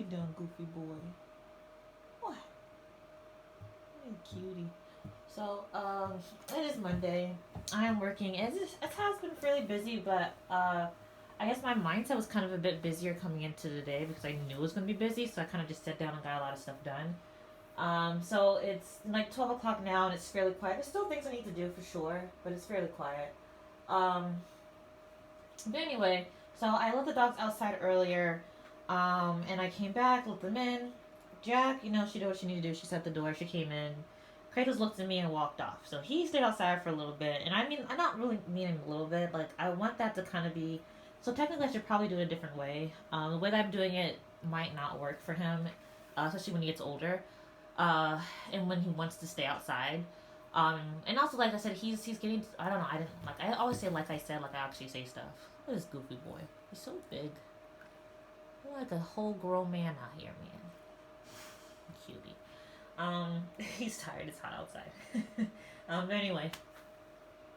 doing, goofy boy? What? You cutie. So, it is Monday. I am working. It has been fairly busy, but I guess my mindset was kind of a bit busier coming into the day because I knew it was going to be busy. So I kind of just sat down and got a lot of stuff done. So it's like 12 o'clock now and it's fairly quiet. There's still things I need to do for sure, but it's fairly quiet. Um, but anyway, so I let the dogs outside earlier, and I came back, let them in. Jack, she did what she needed to do. She set the door. She came in. Kratos looked at me and walked off. So he stayed outside for a little bit. And I mean, I'm not really meaning a little bit. Like, I want that to kind of be. So technically, I should probably do it a different way. The way that I'm doing it might not work for him, especially when he gets older, and when he wants to stay outside. And also, like I said, he's getting. I don't know. I didn't like. I always say like I said, like I actually say stuff. Look at this goofy boy. He's so big. You're like a whole grown man out here, man. Cutie. He's tired. It's hot outside. But anyway,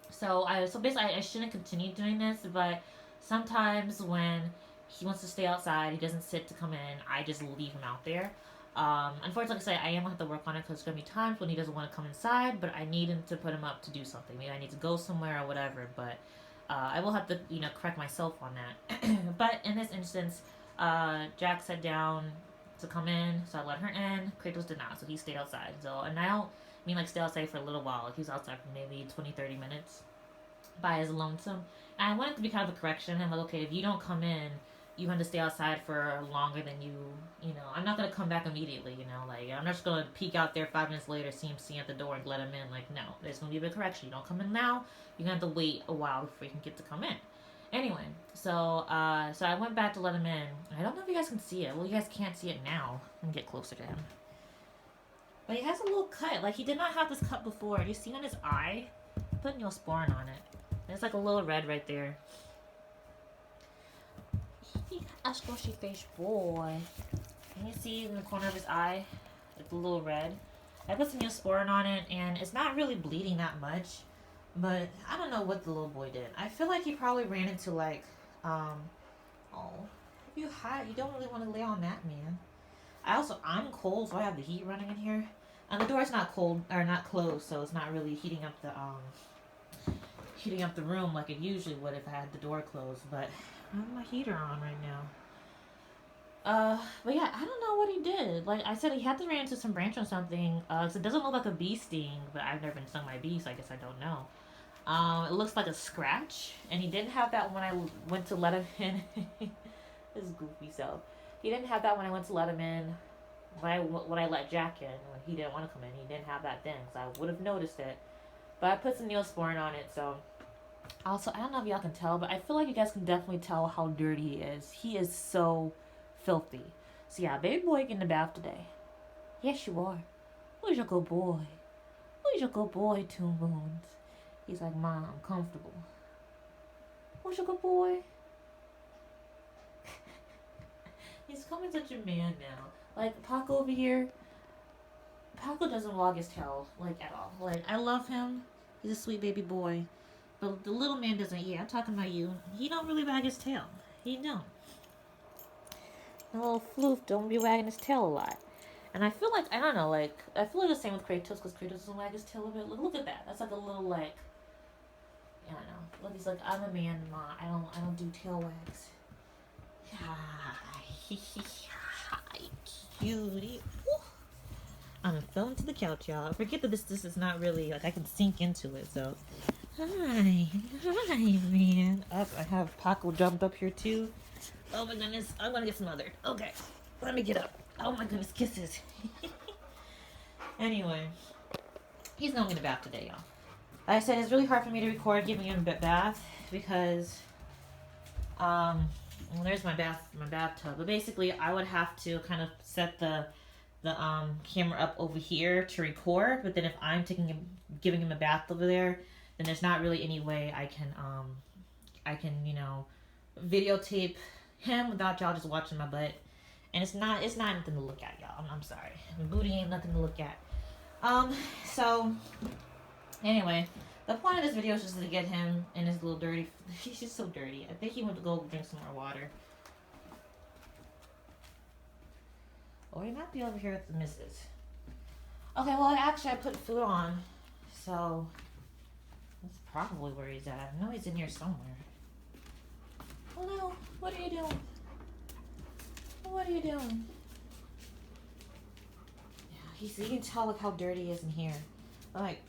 so basically, I shouldn't continue doing this, but sometimes when he wants to stay outside, he doesn't sit to come in. I just leave him out there. Unfortunately, like I say, I am gonna have to work on it because there's gonna be times when he doesn't want to come inside, but I need him to put him up to do something. Maybe I need to go somewhere or whatever. But I will have to, correct myself on that. But in this instance, Jack sat down to come in, so I let her in. Kratos did not, so he stayed outside. So, and I don't mean like stay outside for a little while. Like he was outside for maybe 20-30 minutes by his lonesome. And I want it to be kind of a correction. I'm like, okay, if you don't come in, you have to stay outside for longer than I'm not going to come back immediately, like, I'm not just going to peek out there 5 minutes later, see him at the door and let him in. Like, no, there's going to be a bit of correction. You don't come in now, you're going to have to wait a while before you can get to come in. Anyway, so I went back to let him in. I don't know if you guys can see it. Well, you guys can't see it now. Let me get closer to him. But he has a little cut. Like, he did not have this cut before. You see on his eye? Put Neosporin on it. There's like a little red right there. A squishy face boy. Can you see in the corner of his eye? It's a little red. I put some Neosporin on it, and it's not really bleeding that much. But I don't know what the little boy did. I feel like he probably ran into like, oh, if you hot, you don't really want to lay on that, man. I'm cold, so I have the heat running in here. And the door's not cold, or not closed, so it's not really heating up the room like it usually would if I had the door closed. But I have my heater on right now. But yeah, I don't know what he did. Like I said, he had to run into some branch or something. So it doesn't look like a bee sting, but I've never been stung by bees, so I guess I don't know. It looks like a scratch, and he didn't have that when I went to let him in. His goofy self. He didn't have that when I went to let him in. When I let Jack in, when he didn't want to come in, he didn't have that then, because I would have noticed it. But I put some Neosporin on it, so. Also, I don't know if y'all can tell, but I feel like you guys can definitely tell how dirty he is. He is so filthy. So yeah, baby boy get in the bath today. Yes, you are. Who's your good boy? Who's your good boy, 2 Moons? He's like, Mom, I'm comfortable. Who's your good boy? He's becoming such a man now. Like, Paco over here, Paco doesn't wag his tail, like, at all. Like, I love him. He's a sweet baby boy. But the little man doesn't. Yeah, I'm talking about you. He don't really wag his tail. He don't. The little floof don't be wagging his tail a lot. And I feel like, I don't know, like, I feel like the same with Kratos, because Kratos doesn't wag his tail a bit. Look at that. That's like a little, like, I don't know. Look, he's like, I'm a man, Ma. I don't do tail wags. Hi, cutie. I'm filling to the couch, y'all. Forget that this is not really, like, I can sink into it, so. Hi, man. Up, I have Paco jumped up here, too. Oh, my goodness. I'm gonna get smothered. Okay, let me get up. Oh, my goodness, kisses. Anyway, he's going in the bath today, y'all. Like I said, it's really hard for me to record giving him a bath because, well, there's my bathtub. But basically, I would have to kind of set the camera up over here to record. But then if I'm giving him a bath over there, then there's not really any way I can videotape him without y'all just watching my butt. And it's not nothing to look at, y'all. I'm sorry. Booty ain't nothing to look at. So anyway, the point of this video is just to get him in his little dirty. He's just so dirty. I think he went to go drink some more water. Or he might be over here with the missus. Okay, well, actually, I put food on. So, that's probably where he's at. I know he's in here somewhere. Oh no, what are you doing? What are you doing? Yeah, you can tell like how dirty he is in here. Like,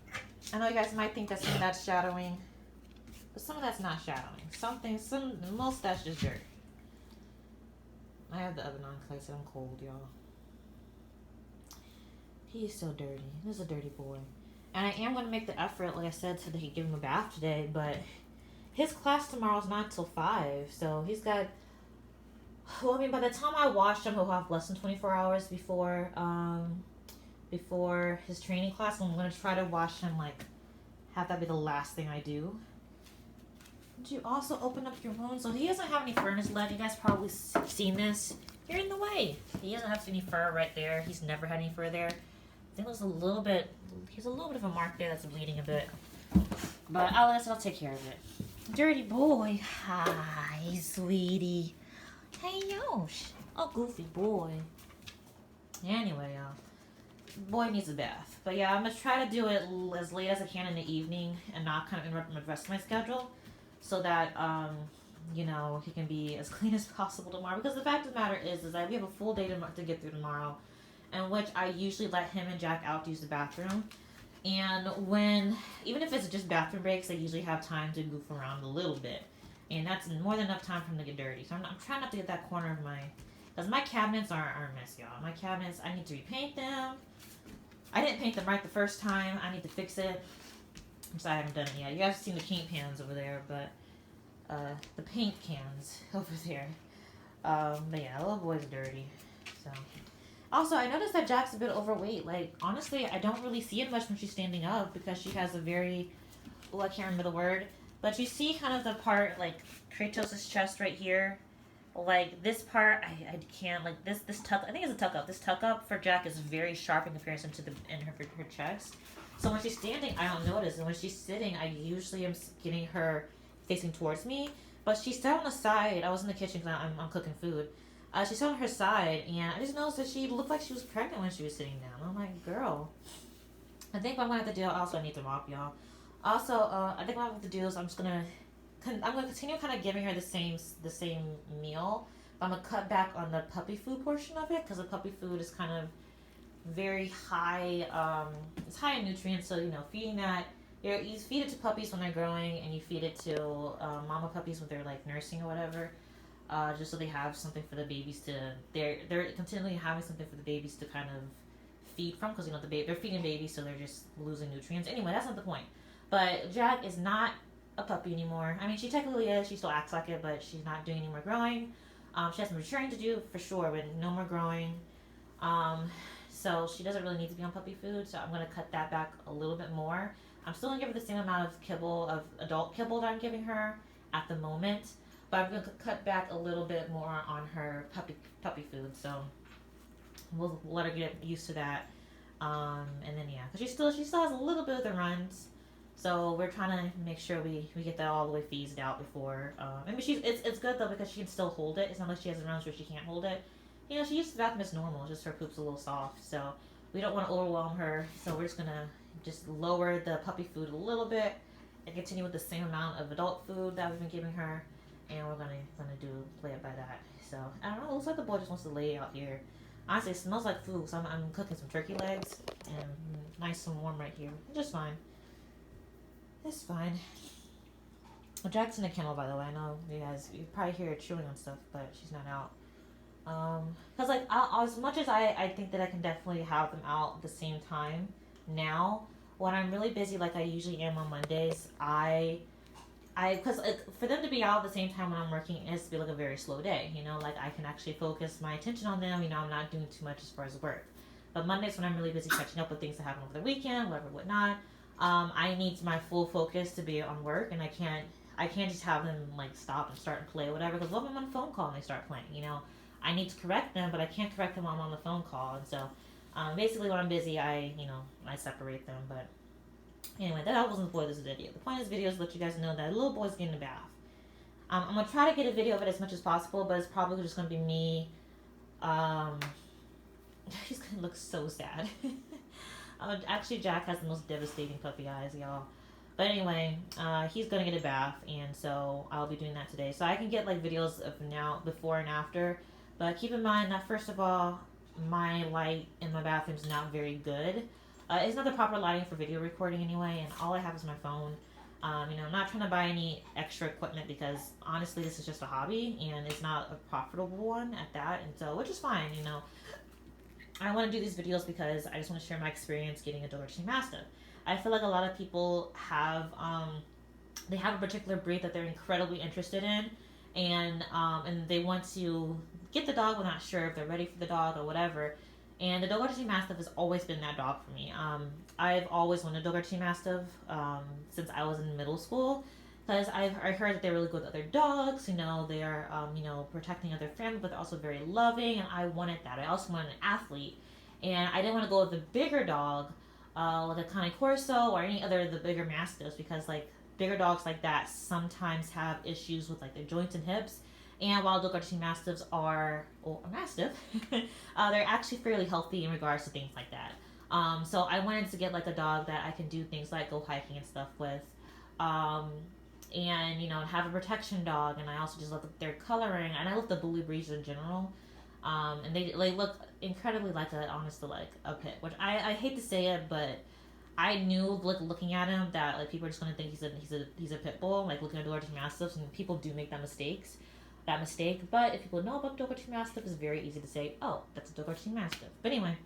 I know you guys might think that some of that's shadowing, but some of that's not shadowing. Most of that's just dirt. I have the oven on because I said I'm cold, y'all. He is so dirty. This is a dirty boy. And I am going to make the effort, like I said, to give him a bath today, but his class tomorrow is not until 5, so he's got... Well, I mean, by the time I wash him, he'll have less than 24 hours before his training class. I'm going to try to wash him, like, have that be the last thing I do. Did you also open up your wound? So he doesn't have any fur in his leg. You guys probably seen this. You're in the way. He doesn't have any fur right there. He's never had any fur there. I think there's a little bit, he's a little bit of a mark there that's bleeding a bit. But I'll take care of it. Dirty boy. Hi, sweetie. Hey, Yosh. Oh, goofy boy. Anyway, boy needs a bath. But yeah, I'm going to try to do it as late as I can in the evening and not kind of interrupt the rest of my schedule so that, you know, he can be as clean as possible tomorrow. Because the fact of the matter is that we have a full day to get through tomorrow, in which I usually let him and Jack out to use the bathroom. And even if it's just bathroom breaks, I usually have time to goof around a little bit. And that's more than enough time for him to get dirty. So I'm trying not to get that corner of because my cabinets are a mess, y'all. My cabinets, I need to repaint them. I didn't paint them right the first time. I need to fix it. So I haven't done it yet. You guys have seen the paint pans over there, but the paint cans over there. But yeah, the little boy's dirty. So. Also, I noticed that Jack's a bit overweight. Like, honestly, I don't really see it much when she's standing up because she has a very, I can't remember the word, but you see kind of the part, like, Kratos' chest right here. Like, this part, I can't, like, this tuck, I think it's a tuck up. This tuck up for Jack is very sharp in comparison to her chest. So when she's standing, I don't notice. And when she's sitting, I usually am getting her facing towards me. But she sat on the side. I was in the kitchen because I'm cooking food. She sat on her side, and I just noticed that she looked like she was pregnant when she was sitting down. I'm like, girl. I think what I'm going to have to do, also I need to mop, y'all. Also, I think what I'm going to have to do is I'm going to continue kind of giving her the same meal. But I'm going to cut back on the puppy food portion of it, because the puppy food is kind of very high, it's high in nutrients, so, you know, feeding that, you feed it to puppies when they're growing, and you feed it to mama puppies when they're, like, nursing or whatever. Just so they have something for the babies to, they're continually having something for the babies to kind of feed from, because, you know, they're feeding babies, so they're just losing nutrients. Anyway, that's not the point. But Jack is not a puppy anymore. I mean, she technically is, she still acts like it, but she's not doing any more growing. She has some maturing to do, for sure, but no more growing. So she doesn't really need to be on puppy food, so I'm going to cut that back a little bit more. I'm still going to give her the same amount of kibble, of adult kibble that I'm giving her at the moment. But I'm going to cut back a little bit more on her puppy food, so we'll let her get used to that. And then, yeah, because she still has a little bit of the runs, so we're trying to make sure we get that all the way phased out before. I mean, it's good, though, because she can still hold it. It's not like she has the runs where she can't hold it. You know, she uses the bathroom as normal, just her poop's a little soft, so we don't want to overwhelm her, so we're just going to just lower the puppy food a little bit and continue with the same amount of adult food that we've been giving her. And we're gonna play it by that. So I don't know. It looks like the boy just wants to lay out here. Honestly, it smells like food. So I'm cooking some turkey legs and nice and warm right here. Just fine. It's fine. Well, Jack's in the kennel, by the way. I know you probably hear her chewing on stuff, but she's not out. Cause like as much as I think that I can definitely have them out at the same time now, when I'm really busy like I usually am on Mondays, because for them to be out at the same time when I'm working, it has to be like a very slow day, you know, like I can actually focus my attention on them, you know, I'm not doing too much as far as work. But Mondays when I'm really busy catching up with things that happen over the weekend, whatnot, I need my full focus to be on work, and I can't just have them like stop and start and play whatever, because what if I'm on a phone call and they start playing, you know, I need to correct them, but I can't correct them while I'm on the phone call. And so basically when I'm busy, I separate them. But anyway, that wasn't the point of this video. The point of this video is to let you guys know that a little boy's getting a bath. I'm going to try to get a video of it as much as possible, but it's probably just going to be me He's gonna look so sad. Actually, Jack has the most devastating puppy eyes, y'all. But anyway, he's gonna get a bath, and so I'll be doing that today. So I can get like videos of now, before and after. But keep in mind that first of all, my light in my bathroom is not very good. It's not the proper lighting for video recording anyway, and all I have is my phone. I'm not trying to buy any extra equipment because honestly, this is just a hobby and it's not a profitable one at that, and so which is fine. I want to do these videos because I just want to share my experience getting a Dogo Argentino Mastiff. I feel like a lot of people they have a particular breed that they're incredibly interested in, and they want to get the dog but not sure if they're ready for the dog or whatever. And the Dogo Argentino Mastiff has always been that dog for me. I've always wanted a Dogo Argentino Mastiff since I was in middle school because I heard that they're really good with other dogs. They are protecting other family, but they're also very loving, and I wanted that. I also wanted an athlete, and I didn't want to go with a bigger dog like a Cane Corso or any other of the bigger Mastiffs because like bigger dogs like that sometimes have issues with like their joints and hips. And while Dogo Argentino Mastiffs are, or a Mastiff, they're actually fairly healthy in regards to things like that. So I wanted to get like a dog that I can do things like go hiking and stuff with. And have a protection dog. And I also just love their coloring. And I love the bully breeds in general. And they look incredibly like honestly like a pit. Which I hate to say it, but I knew looking at him that like people are just gonna think he's a pit bull. Like looking at Dogo Argentino Mastiffs, and people do make that mistake. But if people know about Dogo Argentino Mastiff, it's very easy to say, oh, that's a Dogo Argentino Mastiff. But anyway,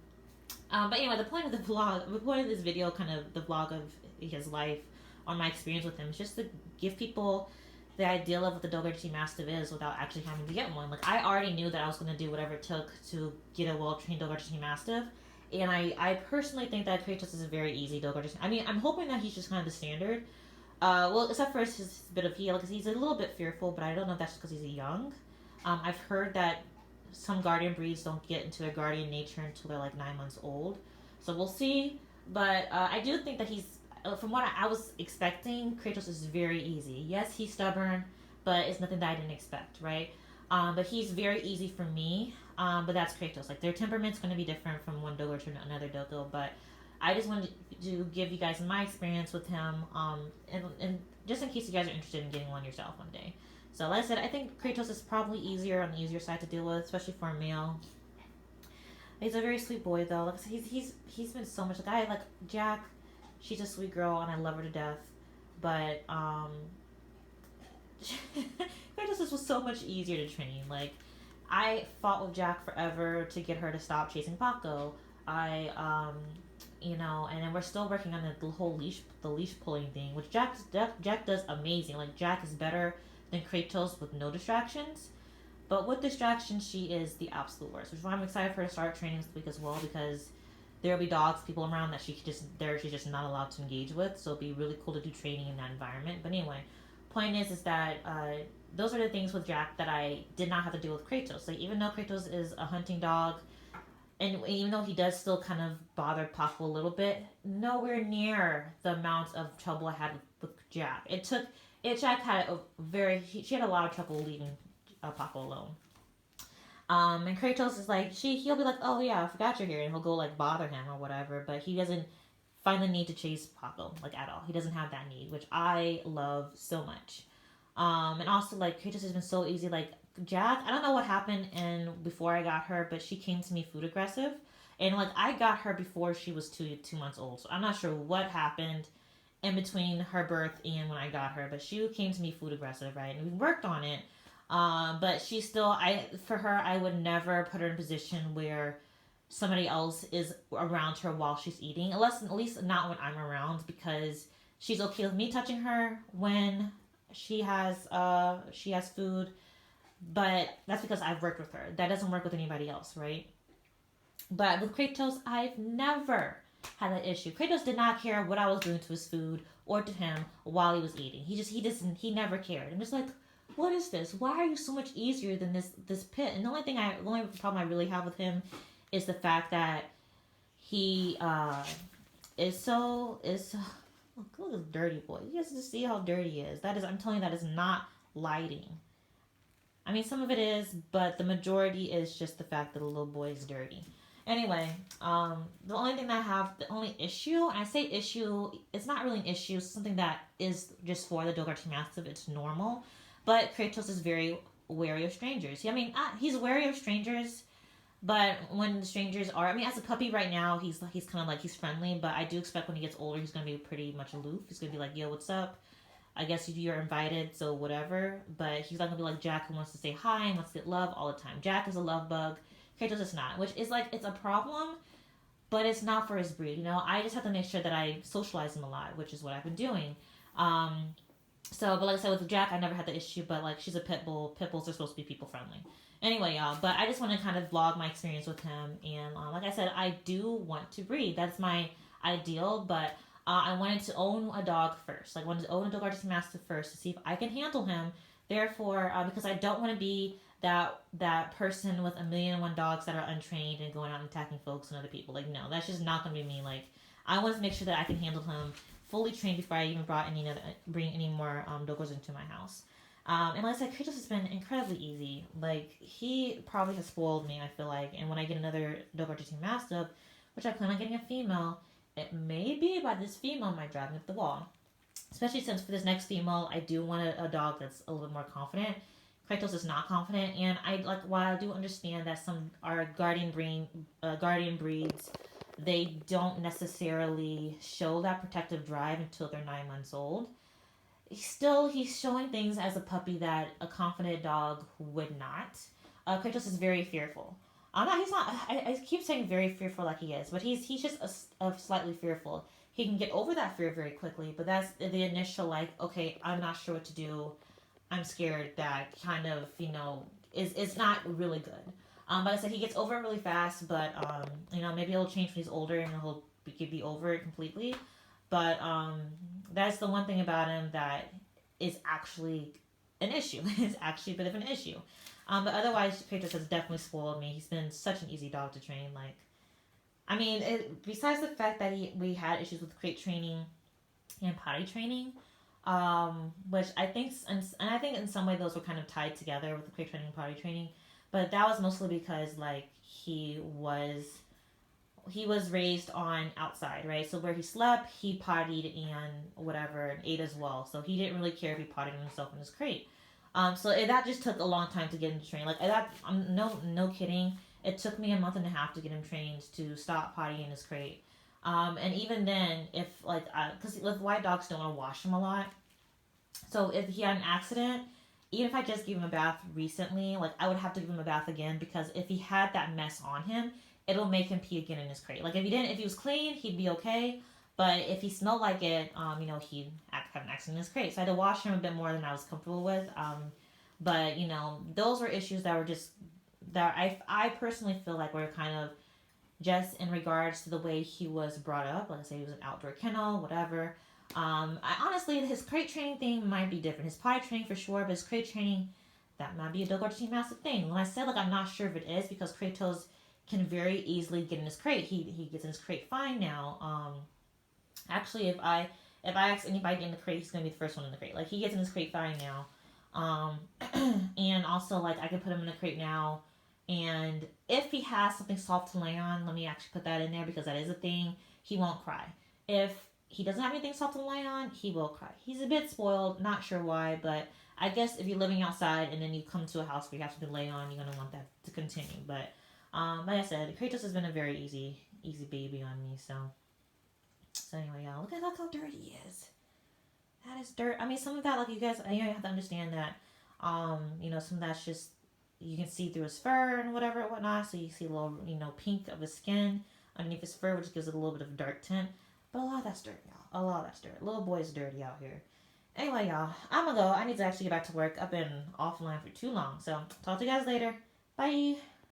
the point of the point of this video, kind of the vlog of his life, or my experience with him, is just to give people the idea of what the Dogo Argentino Mastiff is without actually having to get one. Like I already knew that I was going to do whatever it took to get a well-trained Dogo Argentino Mastiff, and I personally think that Kratos is a very easy Dogo Argentino. I mean, I'm hoping that he's just kind of the standard. Well, except for his bit of heel, because he's a little bit fearful, but I don't know if that's because he's young. I've heard that some guardian breeds don't get into their guardian nature until they're like 9 months old. So we'll see. But I do think that from what I was expecting, Kratos is very easy. Yes, he's stubborn, but it's nothing that I didn't expect, right? But he's very easy for me. But that's Kratos. Like their temperament's going to be different from one Dogo to another Dogo, but I just wanted to give you guys my experience with him, and just in case you guys are interested in getting one yourself one day. So like I said, I think Kratos is probably on the easier side to deal with, especially for a male. He's a very sweet boy though. Like he's been so much like Jack. She's a sweet girl and I love her to death, but Kratos was so much easier to train. Like I fought with Jack forever to get her to stop chasing Paco. And then we're still working on the whole leash pulling thing, which Jack does amazing. Like Jack is better than Kratos with no distractions, but with distractions, she is the absolute worst. Which is why I'm excited for her to start training this week as well, because there'll be people around that she's just not allowed to engage with. So it'll be really cool to do training in that environment. But anyway, point is that those are the things with Jack that I did not have to deal with Kratos. Like even though Kratos is a hunting dog, and even though he does still kind of bother Paco a little bit, nowhere near the amount of trouble I had with Jack. Jack had she had a lot of trouble leaving Paco alone. And Kratos is like, he'll be like, oh yeah, I forgot you're here, and he'll go like bother him or whatever, but he doesn't find the need to chase Paco, like at all. He doesn't have that need, which I love so much. And also like Kratos has been so easy, like Jack, I don't know what happened before I got her, but she came to me food aggressive. And like I got her before she was 2 months old. So I'm not sure what happened in between her birth and when I got her, but she came to me food aggressive, right? And we worked on it. But she still for her I would never put her in a position where somebody else is around her while she's eating. At least not when I'm around, because she's okay with me touching her when she has food. But that's because I've worked with her. That doesn't work with anybody else, right? But with Kratos, I've never had that issue. Kratos did not care what I was doing to his food or to him while he was eating. He never cared. I'm just like, what is this? Why are you so much easier than this pit? And the only problem I really have with him is the fact that he is so look at this dirty boy. You guys just see how dirty he is. I'm telling you, that is not lighting. I mean, some of it is, but the majority is just the fact that the little boy is dirty. Anyway, the only thing that I have, the only issue, and I say issue, it's not really an issue. It's something that is just for the Dogo Argentino Mastiff. It's normal, but Kratos is very wary of strangers. I mean, he's wary of strangers, but when the strangers are, I mean, as a puppy right now, he's kind of like he's friendly, but I do expect when he gets older, he's gonna be pretty much aloof. He's gonna be like, "Yo, what's up? I guess you're invited, so whatever." But he's not gonna be like Jack, who wants to say hi and wants to get love all the time. Jack is a love bug. Kratos is not, which is like it's a problem, but it's not for his breed. I just have to make sure that I socialize him a lot, which is what I've been doing. Um, but like I said with Jack, I never had the issue. But like she's a pit bull. Pit bulls are supposed to be people friendly. Anyway, y'all. But I just want to kind of vlog my experience with him, and like I said, I do want to breed. That's my ideal, but I wanted to own a dog first. Like, I wanted to own a Dogo Argentino Mastiff first to see if I can handle him. Therefore, because I don't want to be that person with a million and one dogs that are untrained and going out and attacking folks and other people. Like, no, that's just not going to be me. Like, I want to make sure that I can handle him fully trained before I even bring any more dogos into my house. And like I said, Kratos has been incredibly easy. Like, he probably has spoiled me, I feel like. And when I get another Dogo Argentino Mastiff, which I plan on getting a female, it may be by this female might drive me up the wall. Especially since for this next female, I do want a dog that's a little bit more confident. Kratos is not confident, and while I do understand that some are guardian breeds, they don't necessarily show that protective drive until they're 9 months old. He's showing things as a puppy that a confident dog would not. Kratos is very fearful. I'm not. He's not. I keep saying very fearful like he is, but he's just a slightly fearful. He can get over that fear very quickly, but that's the initial like, okay, I'm not sure what to do. I'm scared. That kind of is not really good. But I said he gets over it really fast, but maybe he'll change when he's older and he'll be over it completely. But that's the one thing about him that is actually an issue. It's actually a bit of an issue. But otherwise, Kratos has definitely spoiled me. He's been such an easy dog to train. Like, I mean, besides the fact that we had issues with crate training and potty training, which I think, and I think in some way those were kind of tied together with the crate training and potty training, but that was mostly because like he was raised on outside, right? So where he slept, he pottied and whatever, and ate as well. So he didn't really care if he potted himself in his crate. That just took a long time to get him trained. Like that, I'm no kidding. It took me a month and a half to get him trained to stop pottying in his crate. And even then, if like, because white dogs don't want to wash him a lot, so if he had an accident, even if I just gave him a bath recently, like I would have to give him a bath again because if he had that mess on him, it'll make him pee again in his crate. Like if he was clean, he'd be okay. But if he smelled like it, he'd have an accident in his crate. So I had to wash him a bit more than I was comfortable with. But those were issues that were just that I personally feel like were kind of just in regards to the way he was brought up. Like I say, he was an outdoor kennel, whatever. Honestly, his crate training thing might be different. His potty training for sure, but his crate training, that might be a Dogo Argentino Mastiff thing. When I said like I'm not sure if it is because Kratos can very easily get in his crate. He gets in his crate fine now. Actually, if I ask anybody to get in the crate, he's gonna be the first one in the crate. Like he gets in his crate fine now. And also like I can put him in the crate now. And if he has something soft to lay on, let me actually put that in there because that is a thing. He won't cry. If he doesn't have anything soft to lay on, he will cry. He's a bit spoiled, not sure why, but I guess if you're living outside and then you come to a house where you have something to lay on, you're gonna want that to continue. But like I said, Kratos has been a very easy baby on me. So anyway, y'all, look how dirty he is. That is dirt. I mean, some of that, like you guys, you have to understand that, some of that's just you can see through his fur and whatever and whatnot. So you see a little, pink of his skin underneath his fur, which gives it a little bit of a dark tint. But a lot of that's dirt, y'all. A lot of that's dirt. Little boy's dirty out here. Anyway, y'all, I'm gonna go. I need to actually get back to work. I've been offline for too long. So talk to you guys later. Bye.